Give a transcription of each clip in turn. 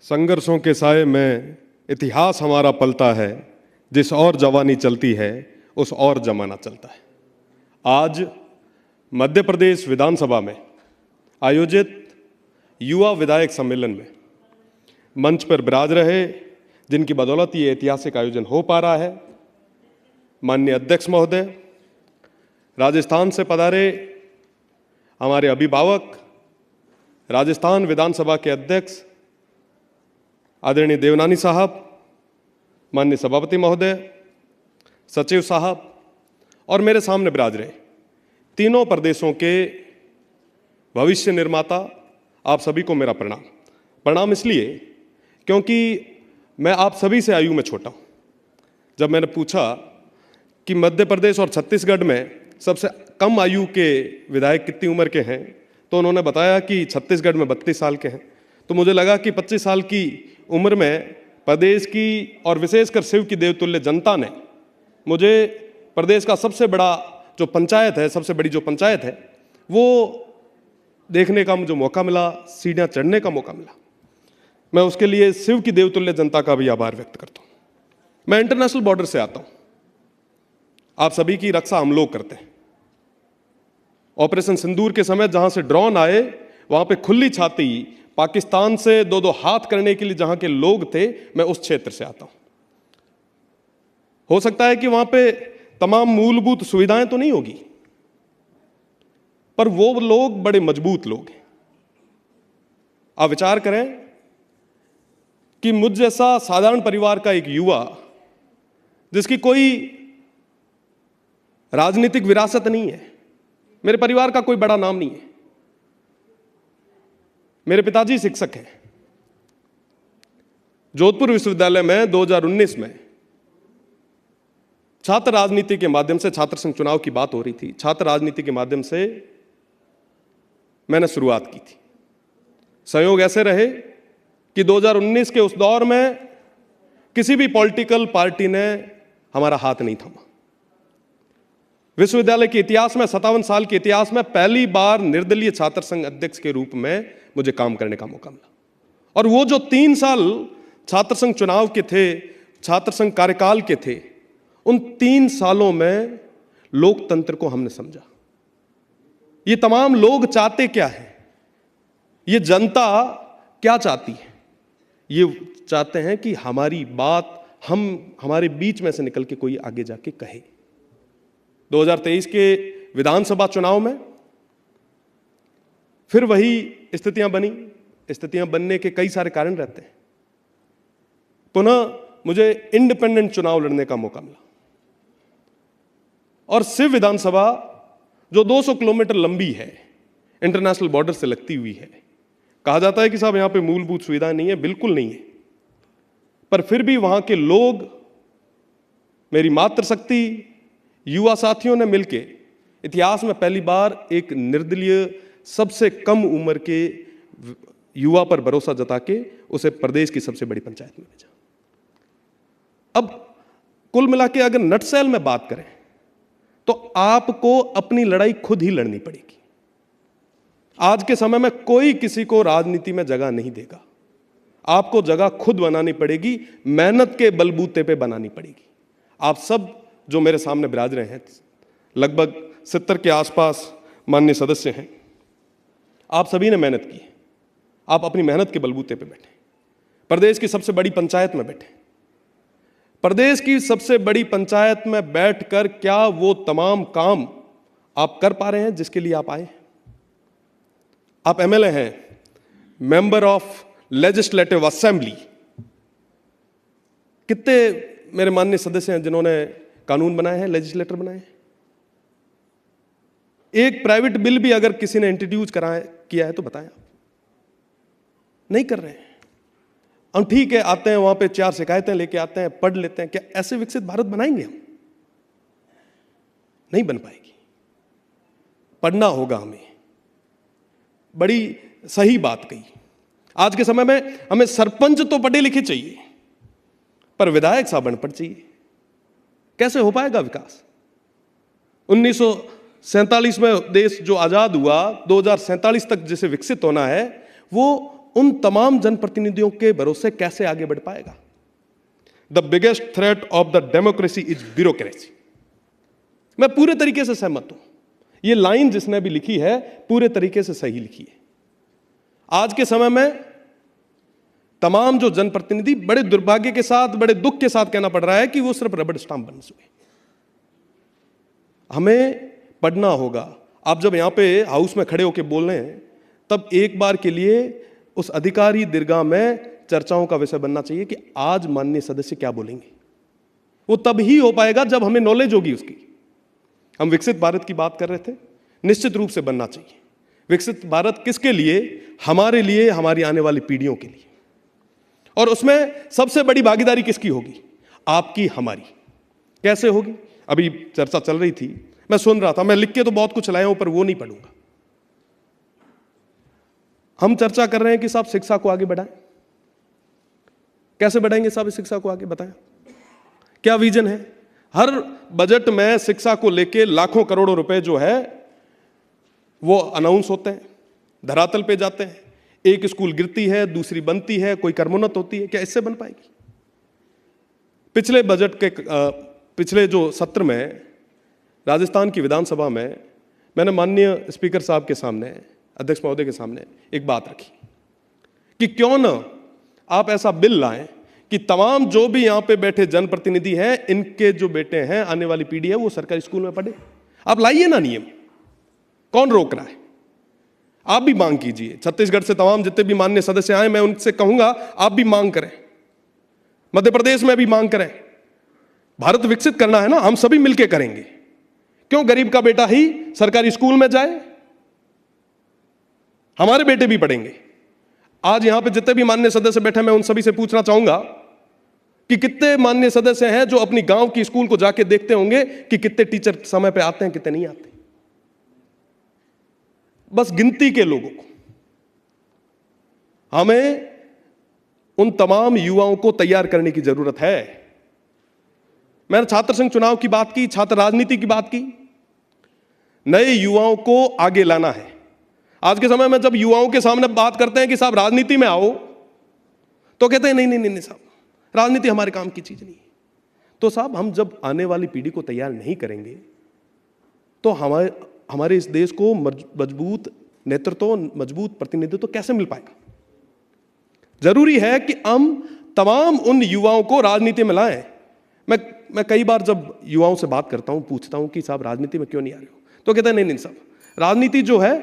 संघर्षों के साए में इतिहास हमारा पलता है, जिस और जवानी चलती है उस और जमाना चलता है। आज मध्य प्रदेश विधानसभा में आयोजित युवा विधायक सम्मेलन में मंच पर विराज रहे, जिनकी बदौलत ये ऐतिहासिक आयोजन हो पा रहा है, माननीय अध्यक्ष महोदय, राजस्थान से पधारे हमारे अभिभावक, राजस्थान विधानसभा के अध्यक्ष आदरणीय देवनानी साहब, माननीय सभापति महोदय, सचिव साहब और मेरे सामने विराज रहे तीनों प्रदेशों के भविष्य निर्माता, आप सभी को मेरा प्रणाम। प्रणाम इसलिए क्योंकि मैं आप सभी से आयु में छोटा हूँ। जब मैंने पूछा कि मध्य प्रदेश और छत्तीसगढ़ में सबसे कम आयु के विधायक कितनी उम्र के हैं, तो उन्होंने बताया कि छत्तीसगढ़ में 32 साल के हैं। तो मुझे लगा कि 25 साल की उम्र में प्रदेश की और विशेषकर शिव की देवतुल्य जनता ने मुझे प्रदेश का सबसे बड़ा जो पंचायत है, सबसे बड़ी जो पंचायत है, वो देखने का मुझे मौका मिला, सीढ़ियाँ चढ़ने का मौका मिला। मैं उसके लिए शिव की देवतुल्य जनता का भी आभार व्यक्त करता हूँ। मैं इंटरनेशनल बॉर्डर से आता हूँ। आप सभी की रक्षा हम लोग करते हैं। ऑपरेशन सिंदूर के समय जहां से ड्रोन आए, वहां पे खुली छाती पाकिस्तान से दो हाथ करने के लिए जहां के लोग थे, मैं उस क्षेत्र से आता हूं। हो सकता है कि वहां पे तमाम मूलभूत सुविधाएं तो नहीं होगी, पर वो लोग बड़े मजबूत लोग हैं। आप विचार करें कि मुझ जैसा साधारण परिवार का एक युवा, जिसकी कोई राजनीतिक विरासत नहीं है, मेरे परिवार का कोई बड़ा नाम नहीं है, मेरे पिताजी शिक्षक हैं। जोधपुर विश्वविद्यालय में 2019 में छात्र राजनीति के माध्यम से, छात्र संघ चुनाव की बात हो रही थी, छात्र राजनीति के माध्यम से मैंने शुरुआत की थी। संयोग ऐसे रहे कि 2019 के उस दौर में किसी भी पॉलिटिकल पार्टी ने हमारा हाथ नहीं थामा। विश्वविद्यालय के इतिहास में, 57 साल के इतिहास में पहली बार निर्दलीय छात्र संघ अध्यक्ष के रूप में मुझे काम करने का मौका मिला। और वो जो 3 साल छात्र संघ चुनाव के थे, छात्र संघ कार्यकाल के थे, उन 3 सालों में लोकतंत्र को हमने समझा। ये तमाम लोग चाहते क्या है, ये जनता क्या चाहती है? ये चाहते हैं कि हमारी बात हमारे बीच में से निकल के कोई आगे जाके कहे। 2023 के विधानसभा चुनाव में फिर वही स्थितियां बनी। स्थितियां बनने के कई सारे कारण रहते हैं। पुनः मुझे इंडिपेंडेंट चुनाव लड़ने का मौका मिला और शिव विधानसभा जो 200 किलोमीटर लंबी है, इंटरनेशनल बॉर्डर से लगती हुई है। कहा जाता है कि साहब यहां पे मूलभूत सुविधाएं नहीं है, बिल्कुल नहीं है, पर फिर भी वहां के लोग, मेरी मातृशक्ति, युवा साथियों ने मिलकर इतिहास में पहली बार एक निर्दलीय सबसे कम उम्र के युवा पर भरोसा जता के उसे प्रदेश की सबसे बड़ी पंचायत में भेजा। अब कुल मिला के अगर नटसेल में बात करें तो आपको अपनी लड़ाई खुद ही लड़नी पड़ेगी। आज के समय में कोई किसी को राजनीति में जगह नहीं देगा। आपको जगह खुद बनानी पड़ेगी, मेहनत के बलबूते पे बनानी पड़ेगी। आप सब जो मेरे सामने विराज रहे हैं, लगभग 70 के आसपास माननीय सदस्य हैं, आप सभी ने मेहनत की है। आप अपनी मेहनत के बलबूते पे बैठे, प्रदेश की सबसे बड़ी पंचायत में बैठे। प्रदेश की सबसे बड़ी पंचायत में बैठकर क्या वो तमाम काम आप कर पा रहे हैं जिसके लिए आप आए? आप एमएलए हैं, मेंबर ऑफ लेजिस्लेटिव असेंबली। कितने मेरे माननीय सदस्य हैं जिन्होंने कानून बनाए हैं, लेजिस्लेटर बनाए हैं? एक प्राइवेट बिल भी अगर किसी ने इंट्रोड्यूस किया है तो बताएं। आप नहीं कर रहे हैं। हम ठीक है, आते हैं वहां पे 4 शिकायतें लेके आते हैं, पढ़ लेते हैं। क्या ऐसे विकसित भारत बनाएंगे हम? नहीं बन पाएगी। पढ़ना होगा हमें। बड़ी सही बात कही। आज के समय में हमें सरपंच तो पढ़े लिखे चाहिए, पर विधायक साहब अनपढ़ चाहिए। कैसे हो पाएगा विकास? 1947 में देश जो आजाद हुआ, 2047 तक जिसे विकसित होना है, वो उन तमाम जनप्रतिनिधियों के भरोसे कैसे आगे बढ़ पाएगा? The biggest threat of the democracy is bureaucracy. मैं पूरे तरीके से सहमत हूं। ये लाइन जिसने भी लिखी है पूरे तरीके से सही लिखी है। आज के समय में तमाम जो जनप्रतिनिधि बड़े दुर्भाग्य के साथ, बड़े दुख के साथ कहना पड़ रहा है कि वो सिर्फ रबड़ स्टाम्प बन चुके। हमें पढ़ना होगा। आप जब यहां पे हाउस में खड़े होकर बोल रहे हैं तब एक बार के लिए उस अधिकारी दीर्घा में चर्चाओं का विषय बनना चाहिए कि आज माननीय सदस्य क्या बोलेंगे। वो तब ही हो पाएगा जब हमें नॉलेज होगी उसकी। हम विकसित भारत की बात कर रहे थे, निश्चित रूप से बनना चाहिए। विकसित भारत किसके लिए? हमारे लिए, हमारी आने वाली पीढ़ियों के लिए। और उसमें सबसे बड़ी भागीदारी किसकी होगी? आपकी, हमारी। कैसे होगी? अभी चर्चा चल रही थी, मैं सुन रहा था। मैं लिख के तो बहुत कुछ लाया हूं पर वो नहीं पढ़ूंगा। हम चर्चा कर रहे हैं कि साहब शिक्षा को आगे बढ़ाएं। कैसे बढ़ाएंगे साहब शिक्षा को आगे? बताएं, क्या विजन है? हर बजट में शिक्षा को लेके लाखों करोड़ों रुपए जो है वो अनाउंस होते हैं, धरातल पे जाते हैं। एक स्कूल गिरती है, दूसरी बनती है, कोई कर्मोन्नत होती है। क्या इससे बन पाएगी? पिछले बजट के पिछले जो सत्र में राजस्थान की विधानसभा में मैंने माननीय स्पीकर साहब के सामने, अध्यक्ष महोदय के सामने एक बात रखी कि क्यों ना आप ऐसा बिल लाएं कि तमाम जो भी यहां पे बैठे जनप्रतिनिधि हैं, इनके जो बेटे हैं, आने वाली पीढ़ी है, वो सरकारी स्कूल में पढ़े। आप लाइए ना नियम, कौन रोक रहा है? आप भी मांग कीजिए। छत्तीसगढ़ से तमाम जितने भी माननीय सदस्य आए, मैं उनसे कहूंगा आप भी मांग करें। मध्य प्रदेश में भी मांग करें। भारत विकसित करना है ना, हम सभी मिलकर करेंगे। क्यों गरीब का बेटा ही सरकारी स्कूल में जाए? हमारे बेटे भी पढ़ेंगे। आज यहां पे जितने भी माननीय सदस्य बैठे, मैं उन सभी से पूछना चाहूंगा कि कितने माननीय सदस्य हैं जो अपनी गांव की स्कूल को जाके देखते होंगे कि कितने टीचर समय पे आते हैं, कितने नहीं आते। बस गिनती के लोगों को। हमें उन तमाम युवाओं को तैयार करने की जरूरत है। मैंने छात्र संघ चुनाव की बात की, छात्र राजनीति की बात की। नए युवाओं को आगे लाना है। आज के समय में जब युवाओं के सामने बात करते हैं कि साहब राजनीति में आओ, तो कहते हैं नहीं नहीं नहीं साहब, राजनीति हमारे काम की चीज नहीं है। तो साहब हम जब आने वाली पीढ़ी को तैयार नहीं करेंगे तो हमारे इस देश को मजबूत नेतृत्व, मजबूत प्रतिनिधित्व कैसे मिल पाएगा? जरूरी है कि हम तमाम उन युवाओं को राजनीति में लाएं। मैं कई बार जब युवाओं से बात करता हूं, पूछता हूं कि साहब राजनीति में क्यों नहीं आ रहे हो, तो कहते हैं नहीं नहीं साहब, राजनीति जो है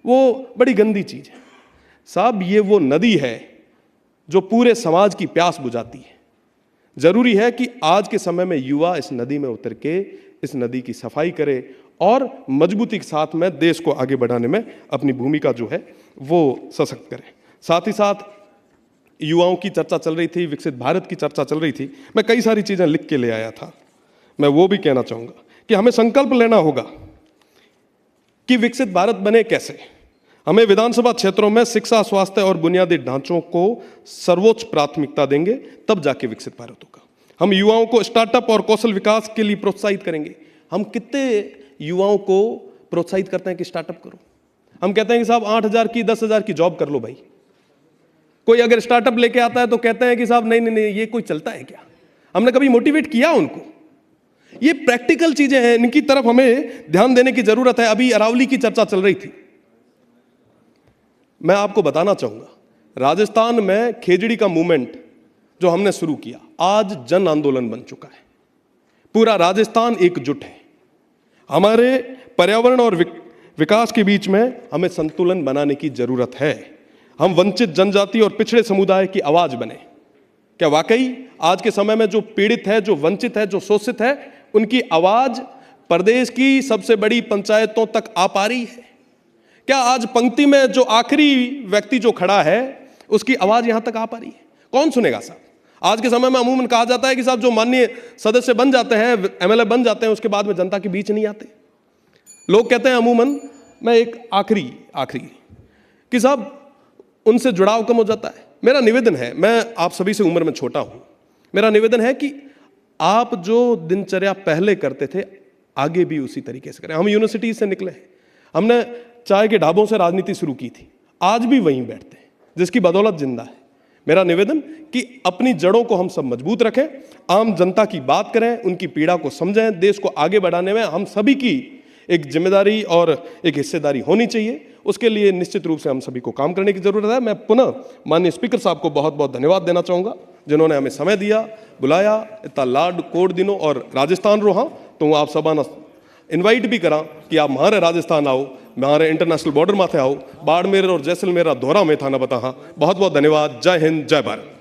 वो बड़ी गंदी चीज है। साहब ये वो नदी है जो पूरे समाज की प्यास बुझाती है। जरूरी है कि आज के समय में युवा इस नदी में उतर के इस नदी की सफाई करे और मजबूती के साथ में देश को आगे बढ़ाने में अपनी भूमिका जो है वो सशक्त करे। साथ ही साथ युवाओं की चर्चा चल रही थी, विकसित भारत की चर्चा चल रही थी। मैं कई सारी चीजें लिख के ले आया था। मैं वो भी कहना चाहूंगा कि हमें संकल्प लेना होगा कि विकसित भारत बने कैसे। हमें विधानसभा क्षेत्रों में शिक्षा, स्वास्थ्य और बुनियादी ढांचों को सर्वोच्च प्राथमिकता देंगे, तब जाके विकसित भारत होगा। हम युवाओं को स्टार्टअप और कौशल विकास के लिए प्रोत्साहित करेंगे। हम कितने युवाओं को प्रोत्साहित करते हैं कि स्टार्टअप करो। हम कहते हैं कि साहब 8,000 की 10,000 की जॉब कर लो भाई। कोई अगर स्टार्टअप लेके आता है तो कहते हैं कि साहब नहीं नहीं नहीं, ये कोई चलता है क्या? हमने कभी मोटिवेट किया उनको? ये प्रैक्टिकल चीजें हैं, इनकी तरफ हमें ध्यान देने की जरूरत है। अभी अरावली की चर्चा चल रही थी। मैं आपको बताना चाहूंगा, राजस्थान में खेजड़ी का मूवमेंट जो हमने शुरू किया, आज जन आंदोलन बन चुका है। पूरा राजस्थान एकजुट है। हमारे पर्यावरण और विकास के बीच में हमें संतुलन बनाने की जरूरत है। हम वंचित जनजाति और पिछड़े समुदाय की आवाज बने। क्या वाकई आज के समय में जो पीड़ित है, जो वंचित है, जो शोषित है, उनकी आवाज प्रदेश की सबसे बड़ी पंचायतों तक आ पा रही है? क्या आज पंक्ति में जो आखिरी व्यक्ति जो खड़ा है उसकी आवाज यहां तक आ पा रही है? कौन सुनेगा साहब? आज के समय में अमूमन कहा जाता है कि साहब जो माननीय सदस्य बन जाते हैं, एमएलए बन जाते हैं, उसके बाद में जनता के बीच नहीं आते। लोग कहते हैं अमूमन, मैं एक आखिरी कि साहब उनसे जुड़ाव कम हो जाता है। मेरा निवेदन है, मैं आप सभी से उम्र में छोटा हूं, मेरा निवेदन है कि आप जो दिनचर्या पहले करते थे आगे भी उसी तरीके से करें। हम यूनिवर्सिटी से निकले हैं, हमने चाय के ढाबों से राजनीति शुरू की थी, आज भी वहीं बैठते हैं। जिसकी बदौलत जिंदा है। मेरा निवेदन कि अपनी जड़ों को हम सब मजबूत रखें, आम जनता की बात करें, उनकी पीड़ा को समझें। देश को आगे बढ़ाने में हम सभी की एक जिम्मेदारी और एक हिस्सेदारी होनी चाहिए। उसके लिए निश्चित रूप से हम सभी को काम करने की जरूरत है। मैं पुनः माननीय स्पीकर साहब को बहुत बहुत धन्यवाद देना चाहूँगा, जिन्होंने हमें समय दिया, बुलाया, इतना लाड कोड दिनों। और राजस्थान रो हाँ तो आप सब इन्वाइट भी करा कि आप हमारे राजस्थान आओ, हमारे इंटरनेशनल बॉर्डर माथे आओ, बाड़मेर और जैसलमेर दौरा में था ना बता। हाँ, बहुत बहुत धन्यवाद। जय हिंद, जय भारत।